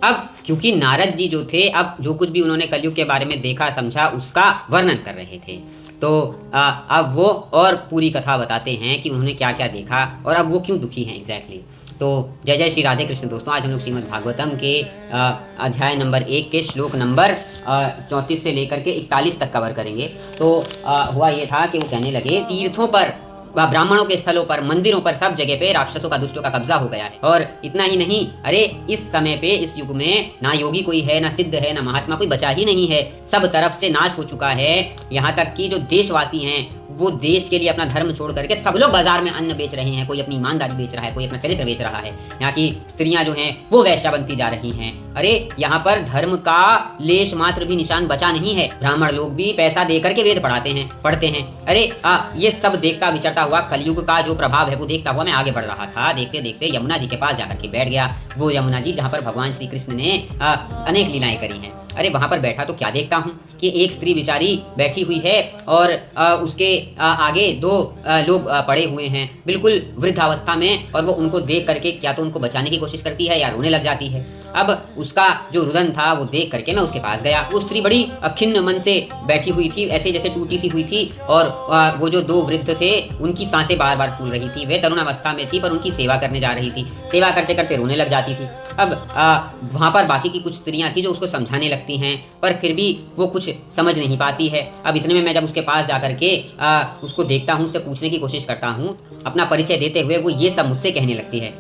अब क्योंकि नारद जी जो थे, अब जो कुछ भी उन्होंने कलयुग के बारे में देखा समझा उसका वर्णन कर रहे थे। तो अब वो और पूरी कथा बताते हैं कि उन्होंने क्या-क्या देखा और अब वो क्यों दुखी हैं एग्ज़ैक्टली। तो जय जय श्री राधे कृष्ण दोस्तों, आज हम लोग श्रीमद् भागवतम के अध्याय नंबर 1 के श्लोक नंबर 34 से लेकर के 41 तक कवर करेंगे। तो हुआ ये था कि वो कहने लगे तीर्थों पर, ब्राह्मणों के स्थलों पर, मंदिरों पर, सब जगह पे राक्षसों का, दुष्टों का कब्जा हो गया है। और इतना ही नहीं, अरे इस समय पे, इस युग में ना योगी कोई है, ना सिद्ध है, ना महात्मा कोई बचा ही नहीं है। सब तरफ से नाश हो चुका है। यहाँ तक कि जो देशवासी हैं वो देश के लिए अपना धर्म छोड़ करके सब लोग बाजार में अन्न बेच रहे हैं। कोई अपनी ईमानदारी बेच रहा है, कोई अपना चरित्र बेच रहा है। यहाँ की स्त्रियां जो हैं वो वैश्या बनती जा रही हैं। अरे यहाँ पर धर्म का लेश मात्र भी निशान बचा नहीं है। ब्राह्मण लोग भी पैसा दे करके वेद पढ़ते हैं। अरे ये सब देखता विचरता हुआ कलयुग का जो प्रभाव है वो देखता हुआ मैं आगे बढ़ रहा था। देखते देखते यमुना जी के पास जाकर के बैठ गया। वो यमुना जी जहाँ पर भगवान श्री कृष्ण ने अनेक लीलाएं करी हैं। अरे वहां पर बैठा तो क्या देखता हूँ कि एक स्त्री बेचारी बैठी हुई है और उसके आगे दो लोग पड़े हुए हैं बिल्कुल वृद्धावस्था में, और वो उनको देख करके क्या तो उनको बचाने की कोशिश करती है या रोने लग जाती है। अब उसका जो रुदन था वो देख करके मैं उसके पास गया। वो स्त्री बड़ी खिन्न मन से बैठी हुई थी, ऐसे जैसे टूटी सी हुई थी। और वो जो दो वृद्ध थे उनकी सांसें बार बार फूल रही थी। वे तरुणावस्था में थी पर उनकी सेवा करने जा रही थी। सेवा करते करते रोने लग जाती थी। अब वहाँ पर बाकी की कुछ स्त्रियाँ थी जो उसको समझाने लगती हैं, पर फिर भी वो कुछ समझ नहीं पाती है। अब इतने में मैं जब उसके पास जाकर के उसको देखता हूँ, उससे पूछने की कोशिश करता हूँ, अपना परिचय देते हुए वो ये सब मुझसे कहने लगती है।